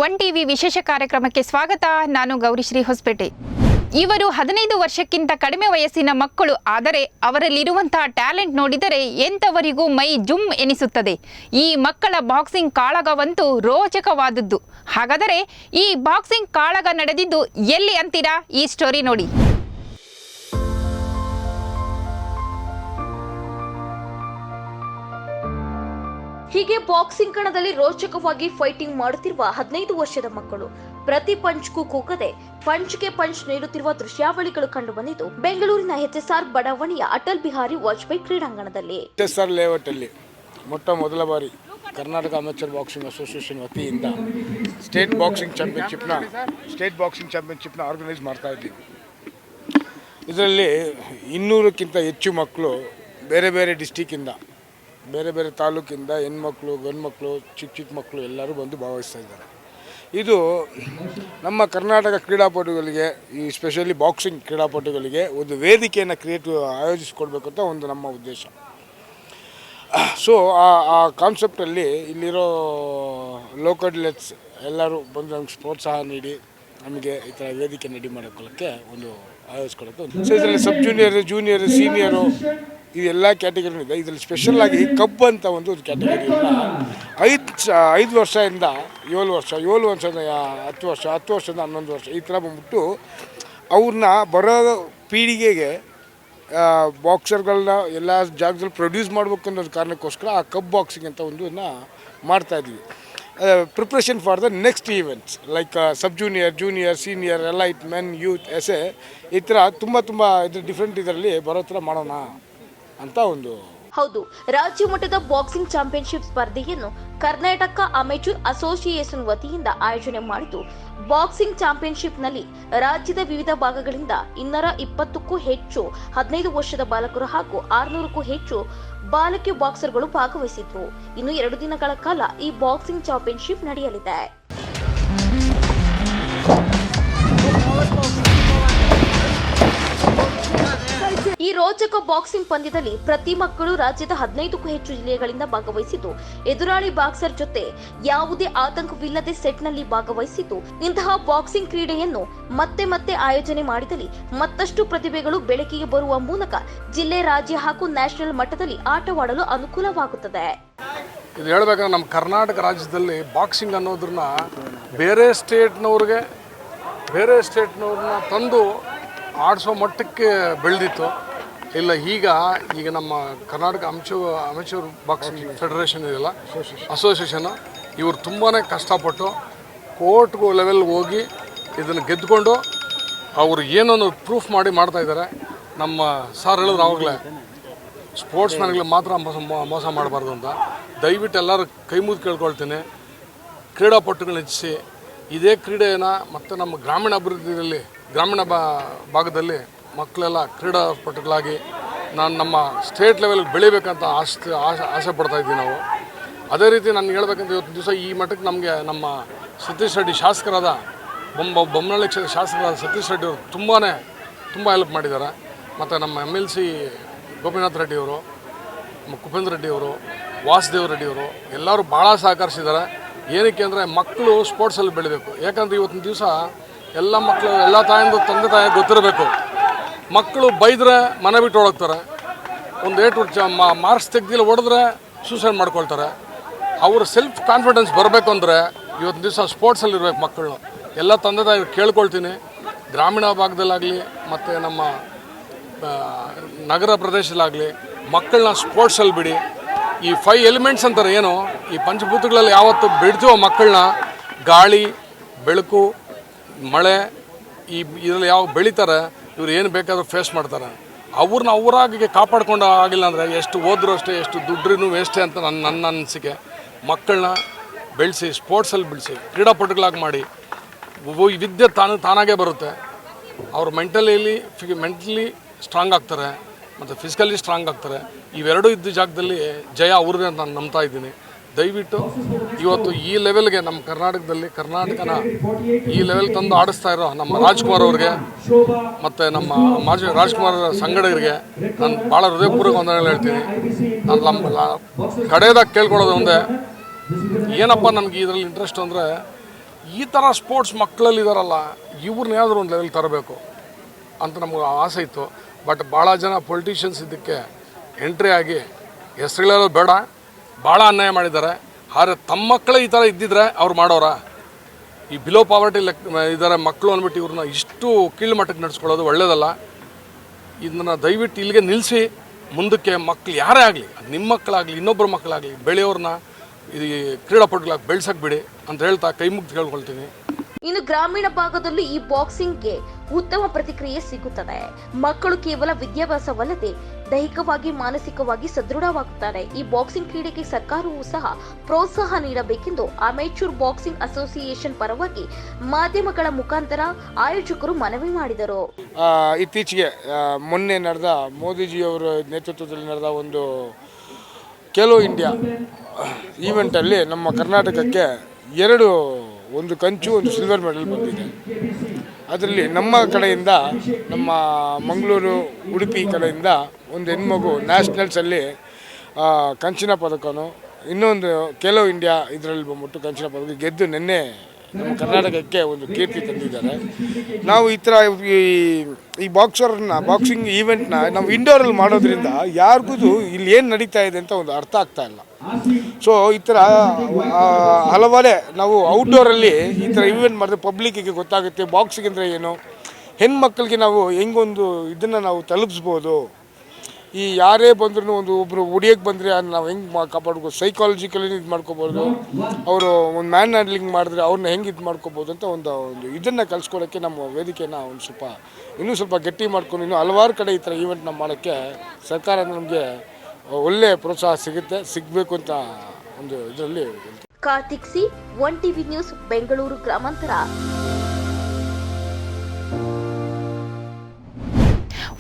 One TV ವಿಶೇಷ ಕಾರ್ಯಕ್ರಮಕ್ಕೆ ಸ್ವಾಗತ. ನಾನು ಗೌರಿಶ್ರೀ ಹೊಸಪೇಟೆ. ಇವರು 15 ವರ್ಷಕ್ಕಿಂತ ಕಡಿಮೆ ವಯಸ್ಸಿನ ಮಕ್ಕಳು. ಆದರೆ ಅವರಲ್ಲಿರುವಂತಹ ಟ್ಯಾಲೆಂಟ್ ನೋಡಿದರೆ ಎಂಥವರಿಗೂ ಮೈ ಜುಮ್ ಎನಿಸುತ್ತದೆ. ಈ ಮಕ್ಕಳ ಬಾಕ್ಸಿಂಗ್ ಕಾಳಗವಂತೂ ರೋಚಕವಾದದ್ದು. ಹಾಗಾದರೆ ಈ ಬಾಕ್ಸಿಂಗ್ ಕಾಳಗ ನಡೆದಿದ್ದು ಎಲ್ಲಿ ಅಂತೀರಾ? ಈ ಸ್ಟೋರಿ ನೋಡಿ. ಹೀಗೆ ಬಾಕ್ಸಿಂಗ್ ಕಣದಲ್ಲಿ ರೋಚಕವಾಗಿ ಫೈಟಿಂಗ್ ಮಾಡುತ್ತಿರುವ 15 ವರ್ಷದ ಮಕ್ಕಳು ಪ್ರತಿ ಪಂಚ್ಗೂ ಕೂಗದೆ ಪಂಚ್ಗೆ ಪಂಚ್ ನೀಡುತ್ತಿರುವ ದೃಶ್ಯಾವಳಿಗಳು ಕಂಡುಬಂದಿದ್ದು ಬೆಂಗಳೂರಿನ ಎಚ್ಎಸ್ಆರ್ ಬಡಾವಣೆಯ ಅಟಲ್ ಬಿಹಾರಿ ವಾಜಪೇಯಿ ಕ್ರೀಡಾಂಗಣದಲ್ಲಿ. ಎಚ್ಎಸ್ಆರ್ ಲೇಔಟ್ ಅಲ್ಲಿ ಮೊದಲ ಬಾರಿ ಕರ್ನಾಟಕ ಅಮೇಚರ್ ಬಾಕ್ಸಿಂಗ್ ಅಸೋಸಿಯೇಷನ್ ವತಿಯಿಂದ ಸ್ಟೇಟ್ ಬಾಕ್ಸಿಂಗ್ ಚಾಂಪಿಯನ್ಶಿಪ್ನ ಆರ್ಗನೈಸ್ ಮಾಡ್ತಾ ಇದ್ದೀವಿ. ಇದರಲ್ಲಿ 200ಕ್ಕಿಂತ ಹೆಚ್ಚು ಮಕ್ಕಳು ಬೇರೆ ಬೇರೆ ಡಿಸ್ಟಿಕ್ಕಿಂದ, ಬೇರೆ ಬೇರೆ ತಾಲೂಕಿಂದ ಹೆಣ್ಮಕ್ಳು, ಗಂಡು ಮಕ್ಕಳು, ಚಿಕ್ಕ ಮಕ್ಕಳು ಎಲ್ಲರೂ ಬಂದು ಭಾಗವಹಿಸ್ತಾ ಇದ್ದಾರೆ. ಇದು ನಮ್ಮ ಕರ್ನಾಟಕ ಕ್ರೀಡಾಪಟುಗಳಿಗೆ, ಈ ಸ್ಪೆಷಲಿ ಬಾಕ್ಸಿಂಗ್ ಕ್ರೀಡಾಪಟುಗಳಿಗೆ ಒಂದು ವೇದಿಕೆಯನ್ನು ಆಯೋಜಿಸಿಕೊಡ್ಬೇಕು ಅಂತ ಒಂದು ನಮ್ಮ ಉದ್ದೇಶ. ಸೊ ಆ ಕಾನ್ಸೆಪ್ಟಲ್ಲಿ ಇಲ್ಲಿರೋ ಲೋಕಲ್ ಲೆಟ್ಸ್ ಎಲ್ಲರೂ ಬಂದು ನಮ್ಗೆ ಪ್ರೋತ್ಸಾಹ ನೀಡಿ ನಮಗೆ ಈ ಥರ ವೇದಿಕೆ ರೆಡಿ ಮಾಡೋಕ್ಕೆ ಒಂದು ಆಯೋಜಿಸ್ಕೊಳಕ್ಕೆ. ಸೊ ಇದರಲ್ಲಿ ಸಬ್ ಜೂನಿಯರು, ಜೂನಿಯರು, ಸೀನಿಯರು ಇದೆಲ್ಲ ಕ್ಯಾಟಗರಿ ಇದೆ. ಇದರಲ್ಲಿ ಸ್ಪೆಷಲ್ಲಾಗಿ ಕಬ್ ಅಂತ ಒಂದು ಕ್ಯಾಟಗರಿಯಿಂದ 5 ವರ್ಷದಿಂದ 7 ವರ್ಷ, 7 ವರ್ಷದಿಂದ 10 ವರ್ಷ, 10 ವರ್ಷದಿಂದ 11 ವರ್ಷ ಈ ಥರ ಬಂದ್ಬಿಟ್ಟು ಅವ್ರನ್ನ ಬರೋ ಪೀಳಿಗೆಗೆ ಬಾಕ್ಸರ್ಗಳನ್ನ ಎಲ್ಲ ಜಾಗದಲ್ಲಿ ಪ್ರೊಡ್ಯೂಸ್ ಮಾಡಬೇಕು ಅನ್ನೋದು ಕಾರಣಕ್ಕೋಸ್ಕರ ಆ ಕಬ್ ಬಾಕ್ಸಿಂಗ್ ಅಂತ ಒಂದನ್ನು ಮಾಡ್ತಾಯಿದ್ವಿ. Preparation for the next events like sub junior, junior, senior, elite, men, youth, ಎಸೆ ಈ ಥರ ತುಂಬ ಇದು ಡಿಫ್ರೆಂಟ್ ಇದರಲ್ಲಿ ಬರೋ ಥರ ಮಾಡೋಣ ಅಂತ ಒಂದು. ಹೌದು, ರಾಜ್ಯ ಮಟ್ಟದ ಬಾಕ್ಸಿಂಗ್ ಚಾಂಪಿಯನ್ಶಿಪ್ ಸ್ಪರ್ಧೆಯನ್ನು ಕರ್ನಾಟಕ ಅಮೇಚೂರ್ ಅಸೋಸಿಯೇಷನ್ ವತಿಯಿಂದ ಆಯೋಜನೆ ಮಾಡಿದ್ದು, ಬಾಕ್ಸಿಂಗ್ ಚಾಂಪಿಯನ್ಶಿಪ್ನಲ್ಲಿ ರಾಜ್ಯದ ವಿವಿಧ ಭಾಗಗಳಿಂದ 220ಕ್ಕೂ ಹೆಚ್ಚು 15 ವರ್ಷದ ಬಾಲಕರು ಹಾಗೂ 600ಕ್ಕೂ ಹೆಚ್ಚು ಬಾಲಕಿ ಬಾಕ್ಸರ್ಗಳು ಭಾಗವಹಿಸಿದ್ರು. ಇನ್ನು 2 ದಿನಗಳ ಕಾಲ ಈ ಬಾಕ್ಸಿಂಗ್ ಚಾಂಪಿಯನ್ಶಿಪ್ ನಡೆಯಲಿದೆ. ಈ ರೋಚಕ ಬಾಕ್ಸಿಂಗ್ ಪಂದ್ಯದಲ್ಲಿ ಪ್ರತಿ ಮಕ್ಕಳು ರಾಜ್ಯದ 15ಕ್ಕೂ ಹೆಚ್ಚು ಜಿಲ್ಲೆಗಳಿಂದ ಭಾಗವಹಿಸಿದ್ದು, ಎದುರಾಳಿ ಬಾಕ್ಸರ್ ಜೊತೆ ಯಾವುದೇ ಆತಂಕವಿಲ್ಲದೆ ಸೆಟ್ನಲ್ಲಿ ಭಾಗವಹಿಸಿದ್ದು, ಇಂತಹ ಬಾಕ್ಸಿಂಗ್ ಕ್ರೀಡೆಯನ್ನು ಮತ್ತೆ ಆಯೋಜನೆ ಮಾಡಿದಲ್ಲಿ ಮತ್ತಷ್ಟು ಪ್ರತಿಭೆಗಳು ಬೆಳಕಿಗೆ ಬರುವ ಮೂಲಕ ಜಿಲ್ಲೆ, ರಾಜ್ಯ ಹಾಗೂ ನ್ಯಾಷನಲ್ ಮಟ್ಟದಲ್ಲಿ ಆಟವಾಡಲು ಅನುಕೂಲವಾಗುತ್ತದೆ. ಇದು ಹೇಳ್ಬೇಕಂದ್ರೆ ನಮ್ಮ ಕರ್ನಾಟಕ ರಾಜ್ಯದಲ್ಲಿ ಬಾಕ್ಸಿಂಗ್ ಅನ್ನೋದನ್ನ ಬೇರೆ ಸ್ಟೇಟ್ನವ್ರನ್ನ ತಂದು ಆಡಿಸೋ ಮಟ್ಟಕ್ಕೆ ಬೆಳೆದಿತ್ತು. ಇಲ್ಲ, ಈಗ ನಮ್ಮ ಕರ್ನಾಟಕ ಅಮೇಚೂರ್ ಬಾಕ್ಸಿಂಗ್ ಫೆಡರೇಷನ್ ಇದೆಯಲ್ಲ, ಅಸೋಸಿಯೇಷನ್, ಇವರು ತುಂಬಾ ಕಷ್ಟಪಟ್ಟು ಕೋರ್ಟ್ಗೂ ಲೆವೆಲ್ಗೆ ಹೋಗಿ ಇದನ್ನು ಗೆದ್ದುಕೊಂಡು ಅವರು ಏನನ್ನು ಪ್ರೂಫ್ ಮಾಡ್ತಾಯಿದ್ದಾರೆ. ನಮ್ಮ ಸಾರ್ ಹೇಳಿದ್ರು ಆವಾಗಲೇ, ಸ್ಪೋರ್ಟ್ಸ್ ಮ್ಯಾನ್ಗಳಿಗೆ ಮಾತ್ರ ಮೋಸ ಮಾಡಬಾರ್ದು ಅಂತ. ದಯವಿಟ್ಟು ಎಲ್ಲರೂ ಕೈ ಮುಗಿದು ಕೇಳ್ಕೊಳ್ತೀನಿ, ಕ್ರೀಡಾಪಟುಗಳನ್ನ ಹೆಚ್ಚಿಸಿ ಇದೇ ಕ್ರೀಡೆಯನ್ನು ಮತ್ತು ನಮ್ಮ ಗ್ರಾಮೀಣ ಅಭಿವೃದ್ಧಿಯಲ್ಲಿ, ಗ್ರಾಮೀಣ ಭಾಗದಲ್ಲಿ ಮಕ್ಕಳೆಲ್ಲ ಕ್ರೀಡಾಪಟುಗಳಾಗಿ ನಮ್ಮ ಸ್ಟೇಟ್ ಲೆವೆಲ್ಗೆ ಬೆಳಿಬೇಕಂತ ಆಸೆ ಪಡ್ತಾ ಇದ್ದೀವಿ ನಾವು. ಅದೇ ರೀತಿ ನಾನು ಹೇಳ್ಬೇಕಂತ ಇವತ್ತು ದಿವಸ ಈ ಮಟ್ಟಕ್ಕೆ ನಮಗೆ ನಮ್ಮ ಸತೀಶ್ ರೆಡ್ಡಿ ಶಾಸಕರಾದ ಬೊಮ್ಮನಹಳ್ಳಿ ಕ್ಷೇತ್ರದ ಶಾಸಕರಾದ ಸತೀಶ್ ರೆಡ್ಡಿ ಅವರು ತುಂಬ ಹೆಲ್ಪ್ ಮಾಡಿದ್ದಾರೆ. ಮತ್ತು ನಮ್ಮ MLC ಗೋಪಿನಾಥ್ ರೆಡ್ಡಿಯವರು, ನಮ್ಮ ಕುಪೇಂದ್ರ ರೆಡ್ಡಿಯವರು, ವಾಸುದೇವ್ ರೆಡ್ಡಿಯವರು ಎಲ್ಲರೂ ಭಾಳ ಸಹಕರಿಸಿದ್ದಾರೆ. ಏನಕ್ಕೆ ಅಂದರೆ ಮಕ್ಕಳು ಸ್ಪೋರ್ಟ್ಸಲ್ಲಿ ಬೆಳಿಬೇಕು. ಯಾಕಂದರೆ ಇವತ್ತಿನ ದಿವಸ ಎಲ್ಲ ಮಕ್ಕಳು, ಎಲ್ಲ ತಂದೆ ತಾಯಿ ಗೊತ್ತಿರಬೇಕು. ಮಕ್ಕಳು ಬೈದರೆ ಮನೆ ಬಿಟ್ಟು ಹೋಗ್ತಾರೆ, ಒಂದು ಮಾರ್ಕ್ಸ್ ತೆಗ್ದಿಲ್ಲ ಹೊಡೆದ್ರೆ ಸೂಸೈಡ್ ಮಾಡ್ಕೊಳ್ತಾರೆ. ಅವ್ರ ಸೆಲ್ಫ್ ಕಾನ್ಫಿಡೆನ್ಸ್ ಬರಬೇಕು ಅಂದರೆ ಇವತ್ತಿನ ದಿವಸ ಸ್ಪೋರ್ಟ್ಸಲ್ಲಿ ಇರಬೇಕು ಮಕ್ಕಳು. ಎಲ್ಲ ತಂದೆ ತಾಯಿ ಕೇಳ್ಕೊಳ್ತೀನಿ, ಗ್ರಾಮೀಣ ಭಾಗದಲ್ಲಾಗಲಿ ಮತ್ತು ನಮ್ಮ ನಗರ ಪ್ರದೇಶದಲ್ಲಾಗಲಿ ಮಕ್ಕಳನ್ನ ಸ್ಪೋರ್ಟ್ಸಲ್ಲಿ ಬಿಡಿ. ಈ 5 ಎಲಿಮೆಂಟ್ಸ್ ಅಂತಾರೆ ಏನು, ಈ ಪಂಚಭೂತಗಳಲ್ಲಿ ಯಾವತ್ತು ಬಿಡ್ತೀವೋ ಮಕ್ಕಳನ್ನ, ಗಾಳಿ, ಬೆಳಕು, ಮಳೆ, ಇದರಲ್ಲಿ ಯಾವ ಬೆಳೀತಾರೆ ಇವ್ರು ಏನು ಬೇಕಾದರೂ ಫೇಸ್ ಮಾಡ್ತಾರೆ. ಅವ್ರನ್ನ ಅವರಾಗಿ ಕಾಪಾಡ್ಕೊಂಡು ಆಗಿಲ್ಲ ಅಂದರೆ ಎಷ್ಟು ಓದ್ರೂ ಅಷ್ಟೇ, ಎಷ್ಟು ದುಡ್ಡ್ರೂ ವೇಸ್ಟೇ ಅಂತ ನನ್ನ ಅನಿಸಿಕೆ. ಮಕ್ಕಳನ್ನ ಬೆಳೆಸಿ, ಸ್ಪೋರ್ಟ್ಸಲ್ಲಿ ಬೆಳೆಸಿ, ಕ್ರೀಡಾಪಟುಗಳಾಗಿ ಮಾಡಿ, ವಿದ್ಯೆ ತಾನಾಗೇ ಬರುತ್ತೆ. ಅವರು ಮೆಂಟಲಿ ಸ್ಟ್ರಾಂಗ್ ಆಗ್ತಾರೆ ಮತ್ತು ಫಿಸಿಕಲಿ ಸ್ಟ್ರಾಂಗ್ ಆಗ್ತಾರೆ. ಇವೆರಡೂ ಇದ್ದ ಜಾಗದಲ್ಲಿ ಜಯ ಅವ್ರದ್ದೇ ಅಂತ ನಾನು ನಂಬ್ತಾ ಇದ್ದೀನಿ. ದಯವಿಟ್ಟು ಇವತ್ತು ಈ ಲೆವೆಲ್ಗೆ ನಮ್ಮ ಕರ್ನಾಟಕನ ಈ ಲೆವೆಲ್ ತಂದು ಆಡಿಸ್ತಾ ಇರೋ ನಮ್ಮ ರಾಜ್ಕುಮಾರ್ ಅವ್ರಿಗೆ ಮತ್ತು ನಮ್ಮ ಮಾಜಿ ರಾಜ್ಕುಮಾರ್ ಸಂಗಡಿಗರಿಗೆ ನಾನು ಭಾಳ ಹೃದಯಪೂರ್ವಕ ವಂದನೆಗಳು ಹೇಳ್ತೀನಿ. ನಾನು ಕಡೆಯದಾಗಿ ಕೇಳ್ಕೊಳ್ಳೋದು ಒಂದೇ, ಏನಪ್ಪ ನನಗೆ ಇದರಲ್ಲಿ ಇಂಟ್ರೆಸ್ಟ್ ಅಂದರೆ ಈ ಥರ ಸ್ಪೋರ್ಟ್ಸ್ ಮಕ್ಕಳಲ್ಲಿ ಇದ್ದಾರಲ್ಲ, ಇವ್ರನ್ನ ಯಾವ್ದಾದ್ರು ಒಂದು ಲೆವೆಲ್ ತರಬೇಕು ಅಂತ ನಮಗೆ ಆಸೆ ಇತ್ತು. ಬಟ್ ಭಾಳ ಜನ ಪೊಲಿಟಿಷಿಯನ್ಸ್ ಇದಕ್ಕೆ ಎಂಟ್ರಿ ಆಗಿ ಹೆಸರುಗಳೇಳೋದು ಬೇಡ, ಭಾಳ ಅನ್ಯಾಯ ಮಾಡಿದ್ದಾರೆ. ಆದರೆ ತಮ್ಮ ಮಕ್ಕಳೇ ಈ ಥರ ಇದ್ದಿದ್ರೆ ಅವ್ರು ಮಾಡೋರ? ಈ ಬಿಲೋ ಪಾವರ್ಟಿ ಇದ್ದಾರೆ ಮಕ್ಕಳು ಅಂದ್ಬಿಟ್ಟು ಇವ್ರನ್ನ ಇಷ್ಟು ಕೀಳು ಮಟ್ಟಕ್ಕೆ ನಡೆಸ್ಕೊಳ್ಳೋದು ಒಳ್ಳೆಯದಲ್ಲ. ಇದನ್ನು ದಯವಿಟ್ಟು ಇಲ್ಲಿಗೆ ನಿಲ್ಲಿಸಿ ಮುಂದಕ್ಕೆ ಮಕ್ಕಳು ಯಾರೇ ಆಗಲಿ, ಅದು ನಿಮ್ಮ ಮಕ್ಕಳಾಗಲಿ ಇನ್ನೊಬ್ಬರ ಮಕ್ಕಳಾಗಲಿ, ಬೆಳೆಯೋರನ್ನ ಇದು ಕ್ರೀಡಾಪಟುಗಳಾಗಿ ಬೆಳೆಸಕ್ಕೆ ಬಿಡಿ ಅಂತ ಹೇಳ್ತಾ ಕೈ ಮುಗ್ದು ಕೇಳ್ಕೊಳ್ತೀನಿ. ಇನ್ನು ಗ್ರಾಮೀಣ ಭಾಗದಲ್ಲೂ ಈ ಬಾಕ್ಸಿಂಗ್ಗೆ ಉತ್ತಮ ಪ್ರತಿಕ್ರಿಯೆ ಸಿಗುತ್ತದೆ. ಮಕ್ಕಳು ಕೇವಲ ವಿದ್ಯಾಭ್ಯಾಸವಲ್ಲದೆ ದೈಹಿಕವಾಗಿ ಮಾನಸಿಕವಾಗಿ ಸದೃಢವಾಗುತ್ತಾರೆ. ಈ ಬಾಕ್ಸಿಂಗ್ ಕ್ರೀಡೆಗೆ ಸರ್ಕಾರವೂ ಸಹ ಪ್ರೋತ್ಸಾಹ ನೀಡಬೇಕೆಂದು ಅಮೇಚೂರ್ ಬಾಕ್ಸಿಂಗ್ ಅಸೋಸಿಯೇಷನ್ ಪರವಾಗಿ ಮಾಧ್ಯಮಗಳ ಮುಖಾಂತರ ಆಯೋಜಕರು ಮನವಿ ಮಾಡಿದರು. ಇತ್ತೀಚೆಗೆ ಮೊನ್ನೆ ನಡೆದ ಮೋದಿಜಿಯವರ ನೇತೃತ್ವದಲ್ಲಿ ನಡೆದ ಒಂದು ಖೇಲೋ ಇಂಡಿಯಾ ಈವೆಂಟಲ್ಲಿ ನಮ್ಮ ಕರ್ನಾಟಕಕ್ಕೆ ಒಂದು ಕಂಚು ಒಂದು ಸಿಲ್ವರ್ ಮೆಡಲ್ ಬಂದಿದೆ. ಅದರಲ್ಲಿ ನಮ್ಮ ಕಡೆಯಿಂದ, ನಮ್ಮ ಮಂಗಳೂರು ಉಡುಪಿ ಕಡೆಯಿಂದ ಒಂದು ಹೆಣ್ಮಗು ನ್ಯಾಷನಲ್ಸಲ್ಲಿ ಕಂಚಿನ ಪದಕನೂ, ಇನ್ನೊಂದು ಖೇಲೋ ಇಂಡಿಯಾ ಇದರಲ್ಲಿ ಬಂದ್ಬಿಟ್ಟು ಕಂಚಿನ ಪದಕ ಗೆದ್ದು ನಿನ್ನೆ ನಮ್ಮ ಕರ್ನಾಟಕಕ್ಕೆ ಒಂದು ಕೀರ್ತಿ ತಂದಿದ್ದಾರೆ. ನಾವು ಈ ಥರ ಈ ಬಾಕ್ಸಿಂಗ್ ಈವೆಂಟ್ನ ನಾವು ಇಂಡೋರಲ್ಲಿ ಮಾಡೋದ್ರಿಂದ ಯಾರಿಗೂ ಇಲ್ಲಿ ಏನು ನಡೀತಾ ಇದೆ ಅಂತ ಒಂದು ಅರ್ಥ ಆಗ್ತಾ ಇಲ್ಲ. ಸೊ ಈ ಥರ ಹಲವಾರೇ ನಾವು ಔಟ್ಡೋರಲ್ಲಿ ಈ ಥರ ಈವೆಂಟ್ ಮಾಡಿದ್ರೆ ಪಬ್ಲಿಕ್ಕಿಗೆ ಗೊತ್ತಾಗುತ್ತೆ ಬಾಕ್ಸಿಂಗ್ ಅಂದರೆ ಏನು, ಹೆಣ್ಮಕ್ಳಿಗೆ ನಾವು ಹೆಂಗೊಂದು ಇದನ್ನು ನಾವು ತಲುಪಿಸ್ಬೋದು. ಈ ಯಾರೇ ಬಂದ್ರೂ ಒಬ್ಬರು ಹೊಡಿಯೋಕ್ಕೆ ಬಂದರೆ ನಾವು ಹೆಂಗೆ ಕಾಪಾಡ್ಬೋದು, ಸೈಕಾಲಜಿಕಲಿ ಇದು ಮಾಡ್ಕೋಬೋದು, ಅವರು ಒಂದು ಮ್ಯಾನ್ ಹ್ಯಾಂಡ್ಲಿಂಗ್ ಮಾಡಿದ್ರೆ ಅವ್ರನ್ನ ಹೆಂಗೆ ಇದು ಮಾಡ್ಕೋಬೋದು ಅಂತ ಒಂದು ಇದನ್ನು ಕಲಿಸ್ಕೊಡೋಕ್ಕೆ ನಮ್ಮ ವೇದಿಕೆನ ಇನ್ನೂ ಸ್ವಲ್ಪ ಗಟ್ಟಿ ಮಾಡ್ಕೊಂಡು ಇನ್ನೂ ಹಲವಾರು ಕಡೆ ಈ ಥರ ಈವೆಂಟ್ನ ಮಾಡೋಕ್ಕೆ ಸರ್ಕಾರ ನಮಗೆ ಒಳ್ಳೆ ಪ್ರೋತ್ಸಾಹ ಸಿಗಬೇಕು ಅಂತ ಒಂದು ಇದರಲ್ಲಿ. Karthik C, 1TV news, Bengaluru ಗ್ರಾಮಾಂತರ.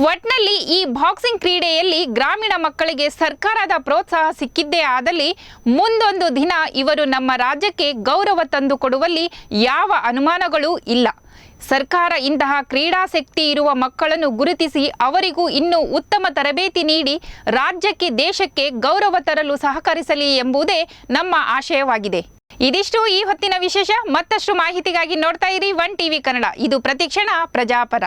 ಒಟ್ನಲ್ಲಿ ಈ ಬಾಕ್ಸಿಂಗ್ ಕ್ರೀಡೆಯಲ್ಲಿ ಗ್ರಾಮೀಣ ಮಕ್ಕಳಿಗೆ ಸರ್ಕಾರದ ಪ್ರೋತ್ಸಾಹ ಸಿಕ್ಕಿದ್ದೇ ಆದಲ್ಲಿ ಮುಂದೊಂದು ದಿನ ಇವರು ನಮ್ಮ ರಾಜ್ಯಕ್ಕೆ ಗೌರವ ತಂದು ಕೊಡುವಲ್ಲಿ ಯಾವ ಅನುಮಾನಗಳೂ ಇಲ್ಲ. ಸರ್ಕಾರ ಇಂತಹ ಕ್ರೀಡಾಸಕ್ತಿ ಇರುವ ಮಕ್ಕಳನ್ನು ಗುರುತಿಸಿ ಅವರಿಗೂ ಇನ್ನೂ ಉತ್ತಮ ತರಬೇತಿ ನೀಡಿ ರಾಜ್ಯಕ್ಕೆ ದೇಶಕ್ಕೆ ಗೌರವ ತರಲು ಸಹಕರಿಸಲಿ ಎಂಬುದೇ ನಮ್ಮ ಆಶಯವಾಗಿದೆ. ಇದಿಷ್ಟು ಈ ಹೊತ್ತಿನ ವಿಶೇಷ. ಮತ್ತಷ್ಟು ಮಾಹಿತಿಗಾಗಿ ನೋಡ್ತಾ ಇರಿ 1TV ಕನ್ನಡ. ಇದು ಪ್ರತಿಕ್ಷಣ ಪ್ರಜಾಪರ.